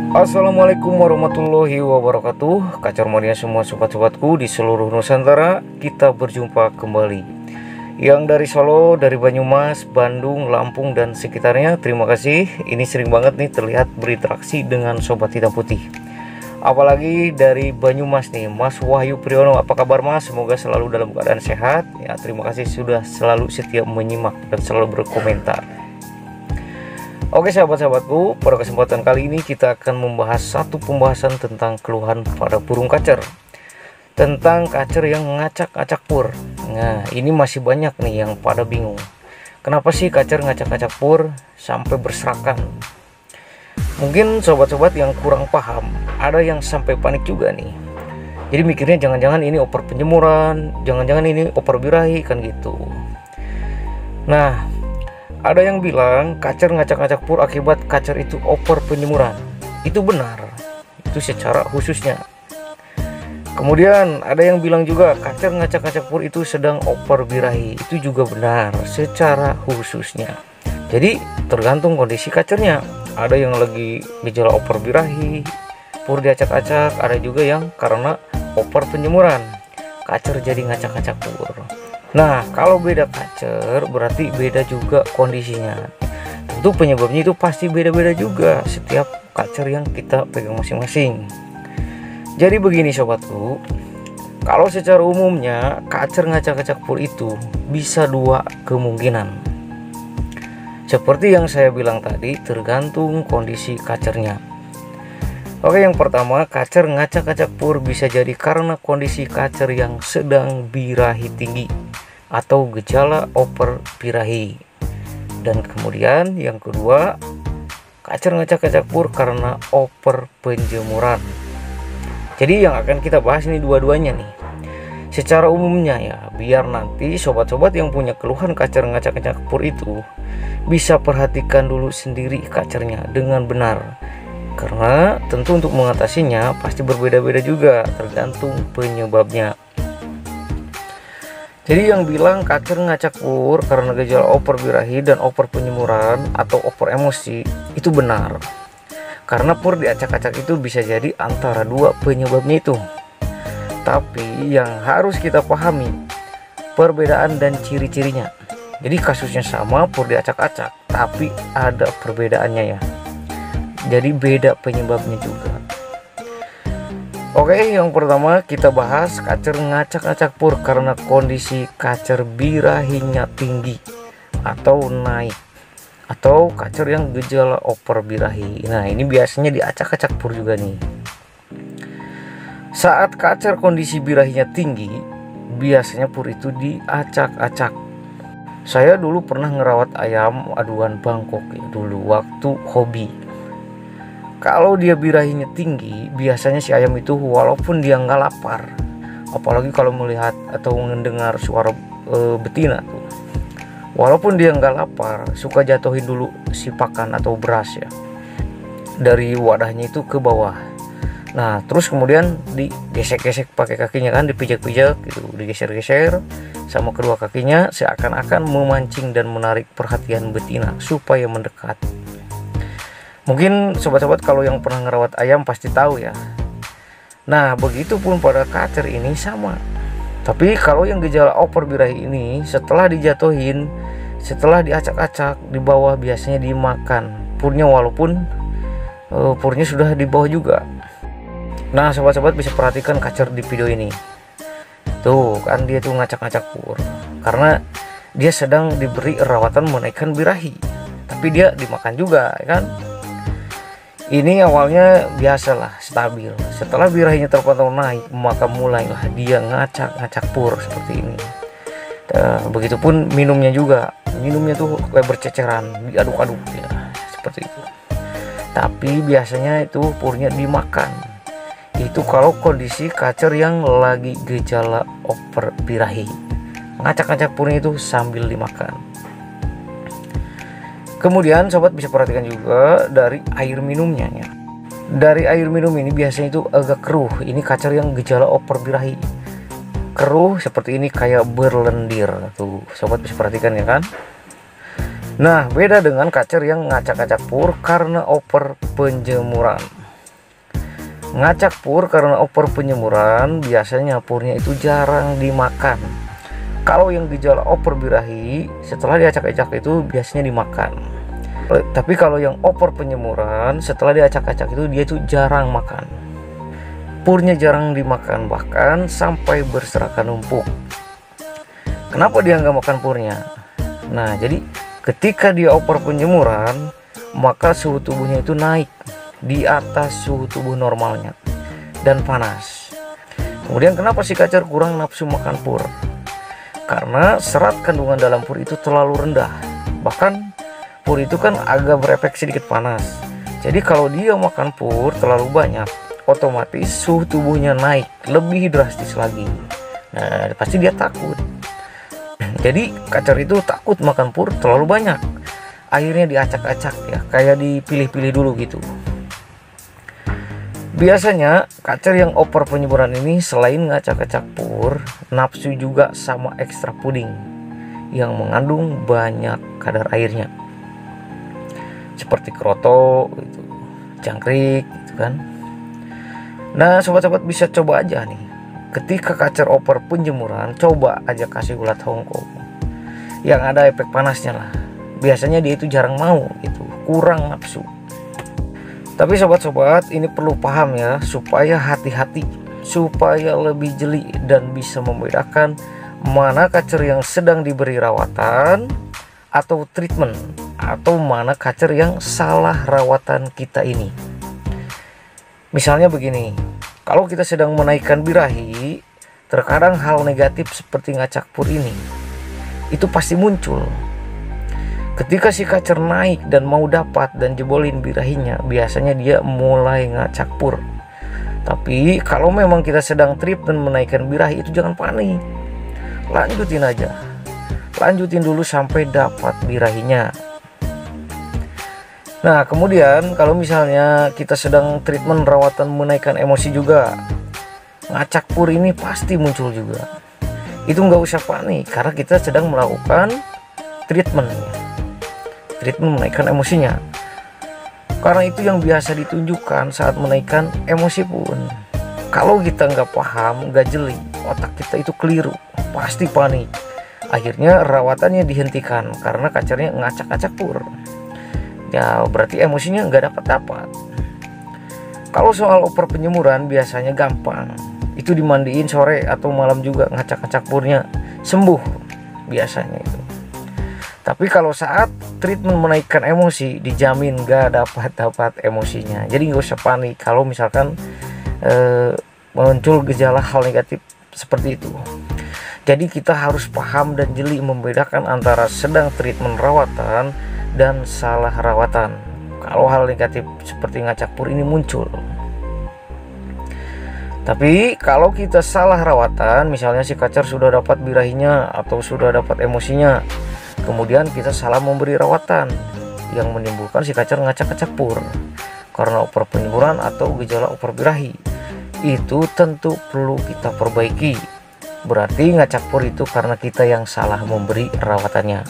Assalamualaikum warahmatullahi wabarakatuh. Kacau mania semua sobat-sobatku di seluruh Nusantara. Kita berjumpa kembali. Yang dari Solo, dari Banyumas, Bandung, Lampung dan sekitarnya, terima kasih. Ini sering banget nih terlihat berinteraksi dengan Sobat Hitam Putih. Apalagi dari Banyumas nih, Mas Wahyu Priyono. Apa kabar Mas? Semoga selalu dalam keadaan sehat. Ya, terima kasih sudah selalu setia menyimak dan selalu berkomentar. Oke sahabat-sahabatku, pada kesempatan kali ini kita akan membahas satu pembahasan tentang keluhan pada burung kacer, tentang kacer yang ngacak-ngacak pur. Nah, ini masih banyak nih yang pada bingung, kenapa sih kacer ngacak-ngacak pur sampai berserakan. Mungkin sobat-sobat yang kurang paham, ada yang sampai panik juga nih. Jadi mikirnya jangan-jangan ini oper penjemuran, jangan-jangan ini oper birahi kan gitu. Nah, ada yang bilang kacer ngacak-ngacak pur akibat kacer itu oper penjemuran. Itu benar, itu secara khususnya. Kemudian ada yang bilang juga kacer ngacak-ngacak pur itu sedang oper birahi. Itu juga benar secara khususnya. Jadi tergantung kondisi kacernya. Ada yang lagi gejala oper birahi, pur diacak-acak. Ada juga yang karena oper penjemuran, kacer jadi ngacak-ngacak pur. Nah, kalau beda kacer berarti beda juga kondisinya. Tentu penyebabnya itu pasti beda-beda juga setiap kacer yang kita pegang masing-masing. Jadi begini sobatku, kalau secara umumnya kacer ngacak-ngacak pur itu bisa dua kemungkinan. Seperti yang saya bilang tadi, tergantung kondisi kacernya. Oke, yang pertama, kacer ngacak-ngacak pur bisa jadi karena kondisi kacer yang sedang birahi tinggi atau gejala oper birahi. Dan kemudian yang kedua, kacer ngacak-ngacak pur karena oper penjemuran. Jadi yang akan kita bahas ini dua-duanya nih. Secara umumnya ya, biar nanti sobat-sobat yang punya keluhan kacer ngacak-ngacak pur itu bisa perhatikan dulu sendiri kacernya dengan benar. Karena tentu untuk mengatasinya pasti berbeda-beda juga, tergantung penyebabnya. Jadi yang bilang kacer ngacak pur karena gejala oper birahi dan oper penjemuran atau oper emosi itu benar. Karena pur diacak-acak itu bisa jadi antara dua penyebabnya itu. Tapi yang harus kita pahami perbedaan dan ciri-cirinya. Jadi kasusnya sama, pur diacak-acak, tapi ada perbedaannya ya. Jadi beda penyebabnya juga. Oke, yang pertama kita bahas kacer ngacak-ngacak pur karena kondisi kacer birahinya tinggi atau naik, atau kacer yang gejala oper birahi. Nah, ini biasanya diacak-acak pur juga nih. Saat kacer kondisi birahinya tinggi, biasanya pur itu diacak-acak. Saya dulu pernah ngerawat ayam aduan Bangkok ya, dulu waktu hobi. Kalau dia birahinya tinggi, biasanya si ayam itu walaupun dia nggak lapar, apalagi kalau melihat atau mendengar suara betina tuh, walaupun dia nggak lapar, suka jatuhin dulu si pakan atau beras ya dari wadahnya itu ke bawah. Nah, terus kemudian digesek-gesek pakai kakinya kan, dipijak-pijak gitu, digeser-geser sama kedua kakinya seakan-akan memancing dan menarik perhatian betina supaya mendekat. Mungkin sobat-sobat kalau yang pernah ngerawat ayam pasti tahu ya. Nah, begitupun pada kacer ini sama. Tapi kalau yang gejala oper birahi ini setelah dijatuhin, setelah diacak-acak di bawah biasanya dimakan purnya, walaupun purnya sudah di bawah juga. Nah, sobat-sobat bisa perhatikan kacer di video ini. Tuh kan dia tuh ngacak-ngacak pur karena dia sedang diberi rawatan menaikkan birahi, tapi dia dimakan juga kan. Ini awalnya biasalah stabil, setelah birahinya terpantau naik maka mulailah dia ngacak-ngacak pur seperti ini. Begitupun minumnya juga, minumnya tuh kayak berceceran, diaduk-aduk ya, seperti itu. Tapi biasanya itu purnya dimakan. Itu kalau kondisi kacer yang lagi gejala oper birahi, ngacak-ngacak purnya itu sambil dimakan. Kemudian sobat bisa perhatikan juga dari air minumnya ya. Dari air minum ini biasanya itu agak keruh. Ini kacer yang gejala oper birahi. Keruh seperti ini kayak berlendir. Tuh, sobat bisa perhatikan ya kan. Nah, beda dengan kacer yang ngacak-ngacak pur karena oper penjemuran. Ngacak pur karena over penyemuran, biasanya purnya itu jarang dimakan. Kalau yang gejala over birahi, setelah diacak-acak itu biasanya dimakan. Tapi kalau yang over penyemuran, setelah diacak-acak itu dia itu jarang makan. Purnya jarang dimakan, bahkan sampai berserakan numpuk. Kenapa dia nggak makan purnya? Nah, jadi ketika dia over penyemuran, maka suhu tubuhnya itu naik di atas suhu tubuh normalnya dan panas. Kemudian kenapa si kacer kurang nafsu makan pur? Karena serat kandungan dalam pur itu terlalu rendah. Bahkan pur itu kan agak berefek sedikit panas. Jadi kalau dia makan pur terlalu banyak, otomatis suhu tubuhnya naik lebih drastis lagi. Nah, pasti dia takut. Jadi kacer itu takut makan pur terlalu banyak. Akhirnya diacak-acak ya, kayak dipilih-pilih dulu gitu. Biasanya kacer yang over penyemuran ini selain ngacak-acak pur, nafsu juga sama ekstra puding yang mengandung banyak kadar airnya, seperti kroto gitu, jangkrik gitu kan. Nah, sobat-sobat bisa coba aja nih, ketika kacer over penjemuran, coba aja kasih ulat Hongkong yang ada efek panasnya lah. Biasanya dia itu jarang mau gitu, kurang nafsu. Tapi sobat-sobat, ini perlu paham ya, supaya hati-hati, supaya lebih jeli dan bisa membedakan mana kacer yang sedang diberi rawatan atau treatment, atau mana kacer yang salah rawatan kita ini. Misalnya begini, kalau kita sedang menaikkan birahi, terkadang hal negatif seperti ngacak pur ini itu pasti muncul. Ketika si kacer naik dan mau dapat dan jebolin birahinya, biasanya dia mulai ngacak pur. Tapi kalau memang kita sedang treatment menaikkan birahi, itu jangan panik. Lanjutin aja. Lanjutin dulu sampai dapat birahinya. Nah, kemudian kalau misalnya kita sedang treatment rawatan menaikkan emosi juga, ngacak pur ini pasti muncul juga. Itu nggak usah panik karena kita sedang melakukan treatment menaikkan emosinya. Karena itu yang biasa ditunjukkan saat menaikkan emosi pun. Kalau kita nggak paham, nggak jeli, otak kita itu keliru, pasti panik. Akhirnya rawatannya dihentikan karena kacernya ngacak-acak pur. Ya berarti emosinya nggak dapat. Kalau soal over penyemuran biasanya gampang. Itu dimandiin sore atau malam juga, ngacak-ngacak purnya sembuh biasanya itu. Tapi kalau saat treatment menaikkan emosi, dijamin gak dapat emosinya. Jadi nggak usah panik kalau misalkan muncul gejala hal negatif seperti itu. Jadi kita harus paham dan jeli membedakan antara sedang treatment rawatan dan salah rawatan kalau hal negatif seperti ngacak pur ini muncul. Tapi kalau kita salah rawatan, misalnya si kacer sudah dapat birahinya atau sudah dapat emosinya, kemudian kita salah memberi rawatan yang menimbulkan si kacer ngacak-ngacak pur karena over penyemuran atau gejala over birahi, itu tentu perlu kita perbaiki. Berarti ngacak pur itu karena kita yang salah memberi rawatannya.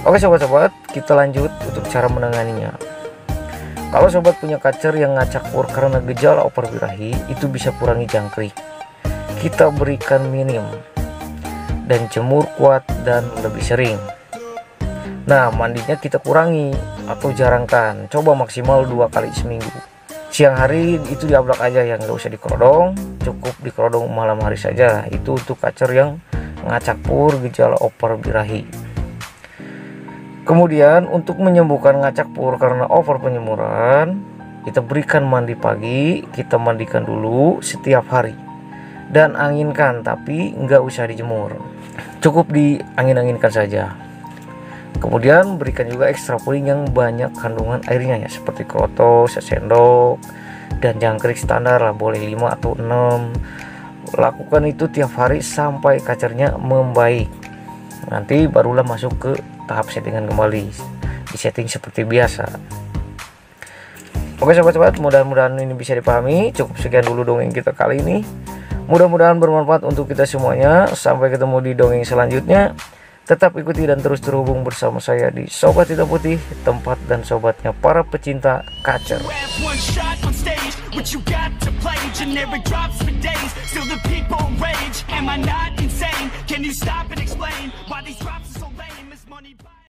Oke sobat-sobat, kita lanjut untuk cara menanganinya. Kalau sobat punya kacer yang ngacak pur karena gejala over birahi, itu bisa kurangi jangkrik. Kita berikan minim dan jemur kuat dan lebih sering. Nah, mandinya kita kurangi atau jarangkan. Coba maksimal 2 kali seminggu. Siang hari itu diablak aja, yang nggak usah dikerodong, cukup dikerodong malam hari saja. Itu untuk kacer yang ngacak pur gejala over birahi. Kemudian untuk menyembuhkan ngacak pur karena over penyemuran, kita berikan mandi pagi, kita mandikan dulu setiap hari dan anginkan, tapi nggak usah dijemur, cukup diangin-anginkan saja. Kemudian berikan juga ekstra puding yang banyak kandungan airnya ya, seperti kroto sesendok dan jangkrik standar lah, boleh 5 atau 6. Lakukan itu tiap hari sampai kacernya membaik. Nanti barulah masuk ke tahap settingan kembali, di setting seperti biasa. Oke sobat-sobat, mudah-mudahan ini bisa dipahami. Cukup sekian dulu dongeng kita kali ini. Mudah-mudahan bermanfaat untuk kita semuanya. Sampai ketemu di dongeng selanjutnya. Tetap ikuti dan terus terhubung bersama saya di Sobat Hitam Putih, tempat dan sobatnya para pecinta kacer.